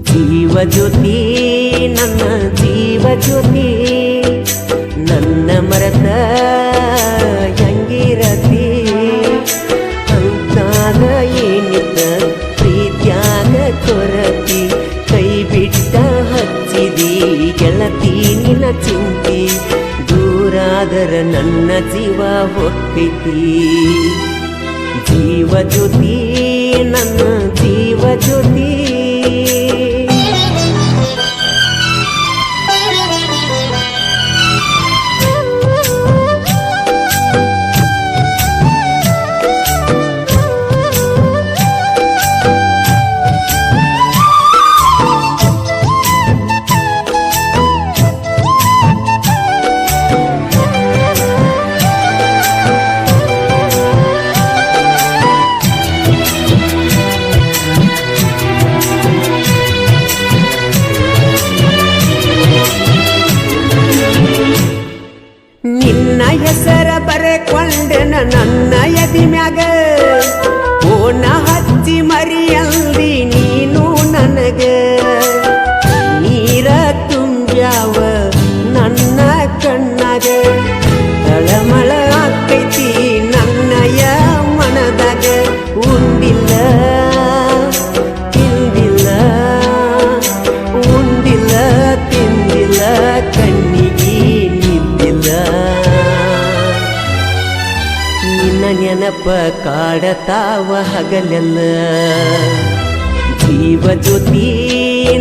ಜೀವ ಜ್ಯೋತಿ ನನ್ನ ಜೀವ ಜ್ಯೋತಿ ನನ್ನ ಮರೆತ ಹೆಂಗಿರತಿ ಅಂತಾಗ ಏನಿದ್ದ ಪ್ರೀತ್ಯಾಗ ಕೊರತಿ ಕೈ ಬಿಟ್ಟ ಹಚ್ಚಿದಿ ಗೆಳತಿ ನಿನ್ನ ಚಿಂತಿ ದೂರಾದರ ನನ್ನ ಜೀವ ಹೊತ್ತೈತಿ ಜೀವ ಜ್ಯೋತಿ ನನ್ನ ಜೀವ ಜ್ಯೋತಿ ನಿನ್ನ ಹೆಸರ ಬರೆಕೊಂಡೆನ ನನ್ನ ಎದಿ ಮ್ಯಾಗ ಓನ ಹಚ್ಚಿ ಮರಿಯಲ್ದಿ ನೀನು ನನಗ ನೀರ ತುಂಬ್ಯಾವ ನನ್ನ ಕಣ್ಣಾಗ ತಳಮಳ ಆಕೈತಿ ನನ್ನಯ ಮನದಾಗ ಉಂಡಿಲ್ಲ ತಿಂದಿಲ್ಲ ಉಂಡಿಲ್ಲ ತಿಂದಿಲ್ಲ ಕಣ್ಣಿಗೆ ನಿನ್ನ ನೆನಪ ಕಾಡತಾವ ಹಗಲೆಲ್ಲ ಜೀವ ಜ್ಯೋತಿ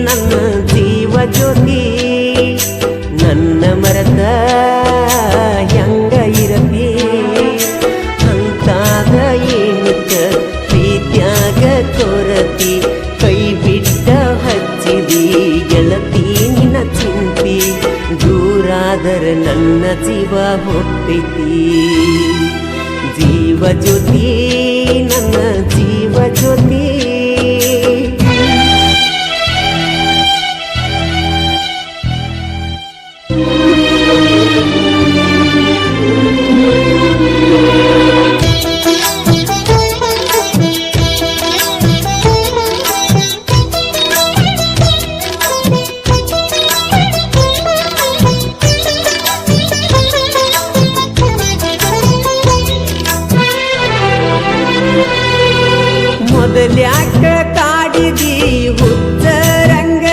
ನನ್ನ ಜೀವ ಜ್ಯೋತಿ ನನ್ನ ಮರೆತ ಹೆಂಗ ಇರತಿ ಅಂತಾಗ ಏನಿದ್ದ ಪ್ರೀತ್ಯಾಗ ಕೊರತಿ ಕೈ ಬಿಟ್ಟ ಹಚ್ಚಿದಿ ಗೆಳತಿ ನಿನ್ನ ಚಿಂತಿ ದೂರಾದರ ನನ್ನ ಜೀವ ಹೊತ್ತೈತಿ ಜೀವ ಜ್ಯೋತಿ ನನ್ನ ಜೀವ ಜ್ಯೋತಿ ಮೊದಲ್ಯಾಕ ಕಾಡಿದಿ ಹುಚ್ಚರಂಗ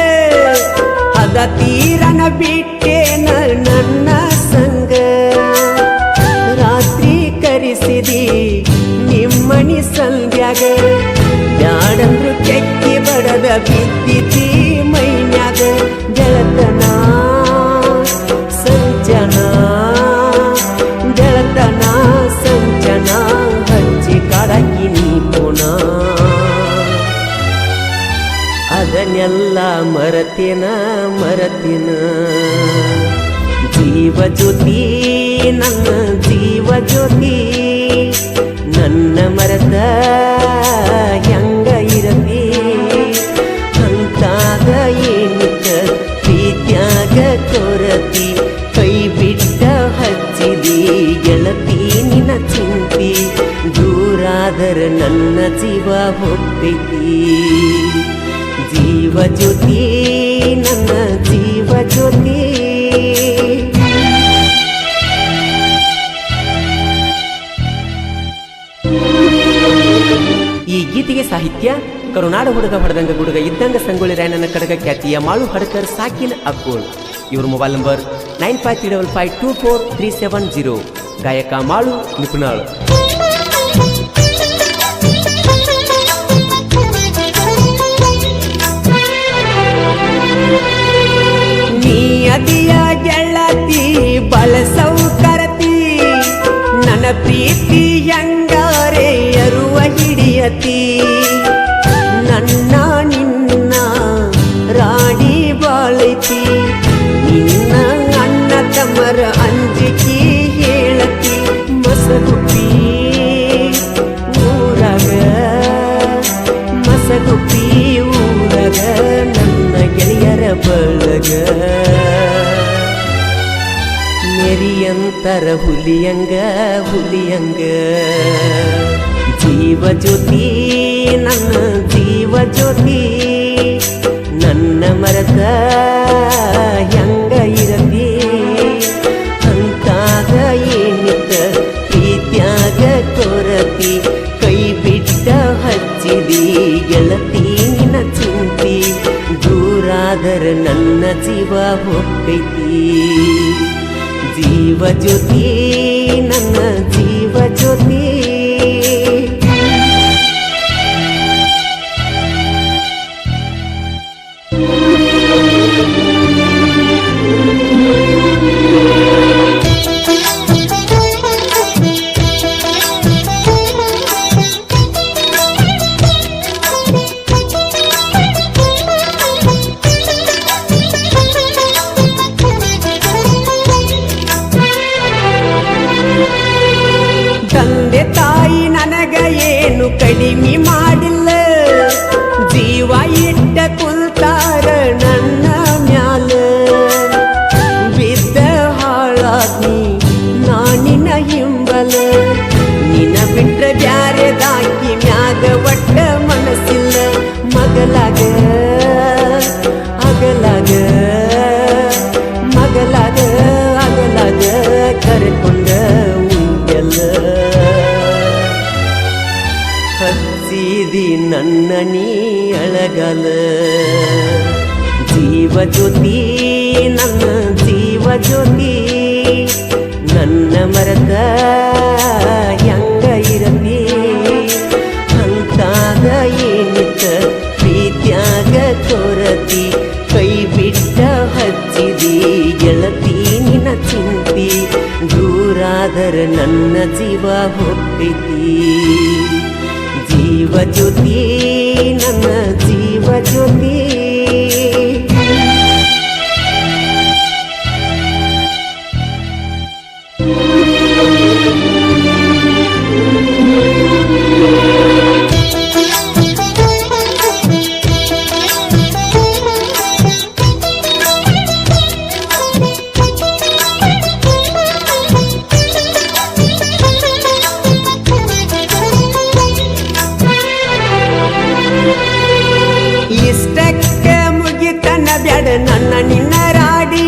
ಅದ ತೀರನ ಬಿಟ್ಟೇನ ನನ್ನ ಸಂಗ ರಾತ್ರಿ ಕರೆಸಿದಿ ನಿಮ್ಮನಿ ಸಂಧ್ಯಾಗ ಬ್ಯಾಡಂದ್ರು ಕೆಕ್ಕಿ ಬಡದ ಬಿದ್ದಿತಿ ಮೈನ್ಯಾಗ ಗೆಳತನ ಸಂಜನ ಗೆಳತನ ಸಂಜನ ಹಚ್ಚಿ ಕಾಡಕಿ ನೀ ಪುನ ಅದನ್ನೆಲ್ಲ ಮರತಿನ ಜೀವ ಜ್ಯೋತಿ ನನ್ನ ಜೀವ ಜ್ಯೋತಿ ನನ್ನ ಮರೆತ ಹೆಂಗ ಇರತಿ ಅಂತಾಗ ಏನಿದ್ದ ಪ್ರೀತ್ಯಾಗ ಕೊರತಿ ಕೈ ಬಿಟ್ಟ ಹಚ್ಚಿದಿ ಗೆಳತಿ ನಿನ್ನ ಚಿಂತಿ ದೂರಾದರ ನನ್ನ ಜೀವ ಹೊತ್ತೈತಿ ಜೀವ ಜ್ಯೋತಿ ನನ್ನ ಜೀವ ಜ್ಯೋತಿ ಈ ಗೀತೆಗೆ ಸಾಹಿತ್ಯ ಕರುನಾಡ ಹುಡುಗ ಹೊಡೆದಂಗ ಗುಡುಗ ಇದ್ದಂಗ ಸಂಗೊಳ್ಳಿ ರಾಯಣ್ಣನ ಕಡಗ ಖ್ಯಾತಿಯ ಮಾಳು ಹಡಕರ್ ಸಾಕಿನ್ ಅಕ್ಕೋಳ್. ಇವ್ರ ಮೊಬೈಲ್ ನಂಬರ್ 95352437 ಗಾಯಕ ಮಾಳು ನಿಪುಣಾಳ್. ನೀ ಅದಿಯ ಗೆಳತಿ ಬಳಸೌಕರತಿ ನನ್ನ ಪ್ರೀತಿ ಹೆಂಗಾರೆ ಅರುವ ಹಿಡಿಯತಿ ನನ್ನ ನಿನ್ನ ರಾಣಿ ಬಾಳೈತಿ ನಿನ್ನ ಅಣ್ಣ ತಮ್ಮರ ಅಂಜಿಕೆ ಹೇಳತಿ ಮಸಗುಪ್ಪಿ ಊರಾಗ ಮಸಗುಪ್ಪಿ ಊರಾಗ ನನ್ನ ಗೆಳೆಯರ ಬಳಗ ನೆರಿಯಂತರ ಹುಲಿಯಂಗ ಹುಲಿಯಂಗ ಜೀವ ಜ್ಯೋತಿ ನನ್ನ ಜೀವ ಜ್ಯೋತಿ ನನ್ನ ಮರತ ಹೆಂಗ ಇರತಿ ಅಂತಾಗ ಏನಿತ್ತ ಪ್ರೀತ್ಯಾಗ ಕೊರತಿ ಕೈ ಬಿಟ್ಟ ಹಚ್ಚಿದಿ ಗೆಳತಿ ನಿನ್ನ ಚಿಂತಿ ದೂರಾದರ ನನ್ನ ಜೀವ ಹೋಗೈತಿ ಜೀವ ಜ್ಯೋತಿ ನನ್ನ ಜೀವ ಜ್ಯೋತಿ ತಂದೆ ತಾಯಿ ನನಗ ಏನು ಕಡಿಮೆ ಮಾಡಿಲ್ಲ ಜೀವ ಇಟ್ಟ ಕುಲ್ತಾರ ನನ್ನ ಮ್ಯಾಲ ಬಿದ್ದ ಹಾಳಾಗ್ನಿ ನಾನಿನ ಹಿಂಬಲ ನಿನ ಬಿಟ್ಟ ಬ್ಯಾರೆದಾಕಿ ಮ್ಯಾಗ ಒಟ್ಟ ಮನಸ್ಸಿಲ್ಲ ಮಗಲಾಗ ಅಗಲಾಗ ಮಗಲಾಗ ಅಗಲಾಗ ಕರೆಕೊಂಡ ಉಂಗೆಲ್ಲ ಹಚ್ಚಿದಿ ನನ್ನ ನೀ ಅಳಗಲ ಜೀವ ಜ್ಯೋತಿ ನನ್ನ ಜೀವ ಜ್ಯೋತಿ ನನ್ನ ಮರದ ಹೆಂಗ ಇರತಿ ಅಂತಾಗ ಏನಿತ್ತ ಪ್ರೀತ್ಯಾಗ ಕೊರತಿ ಕೈ ಬಿಟ್ಟ ಹಚ್ಚಿದಿ ಗೆಳತಿ ನಿನ್ನ ಚಿಂತಿ ದೂರಾದರ ನನ್ನ ಜೀವ ಹೋಗೈತಿ ಜೀವ ಜ್ಯೋತಿ ನನ್ನ ಜೀವ ಜ್ಯೋತಿ ಇಷ್ಟಕ್ಕೆ ಮುಗಿತನ ಬ್ಯಾಡ ನನ್ನ ನಿನ್ನ ರಾಡಿ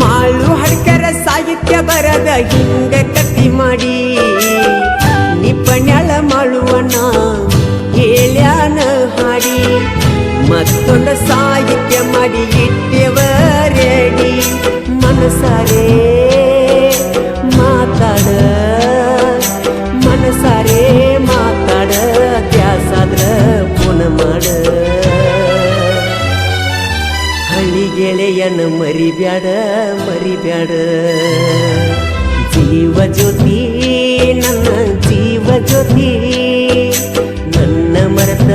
ಮಾಳು ಹಡ್ಕರ ಸಾಹಿತ್ಯ ಬರದ ಹಿಂಗ ಕತ್ತಿ ಮಾಡಿ ನಿಪಣ್ಯಾಳ ಮಾಳುವನ ಹೇಳ್ಯಾನ ಹಾಡಿ ಮತ್ತೊಂದು ಸಾಹಿತ್ಯ ಮಾಡಿ ಇಟ್ಟೆವ ರೆಡಿ ಮನಸಾರೆ ಮಾತಾಡ ಮನಸಾರೆ ಮಾತಾಡ ತ್ಯಾಸಾದ್ರ ಪುನ ಮಾಡ ಹಳ್ಳಿ ಗೆಳೆಯನ ಮರಿಬ್ಯಾಡ ಮರಿಬ್ಯಾಡ ಜೀವ ಜ್ಯೋತಿ ನನ್ನ ಜೀವ ಜ್ಯೋತಿ ನನ್ನ ಮರತ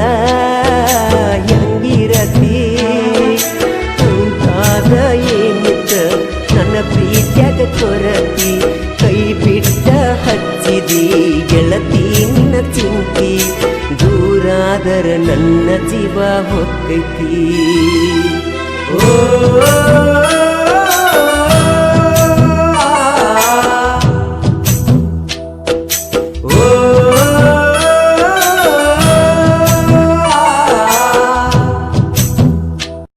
ಹೆಂಗಿರತಿ ಅಂತಾಗ ಏನಿತ್ತ ನನ್ನ ಪ್ರೀತ್ಯಾಗ ಕೊರತಿ ಕೈ ಬಿಟ್ಟ ಹಚ್ಚಿದಿ ಗೆಳತಿ ನಿನ್ನ ಚಿಂತಿ ದೂರಾದರ ನನ್ನ ಜೀವ ಹೋಗೈತಿ ಓ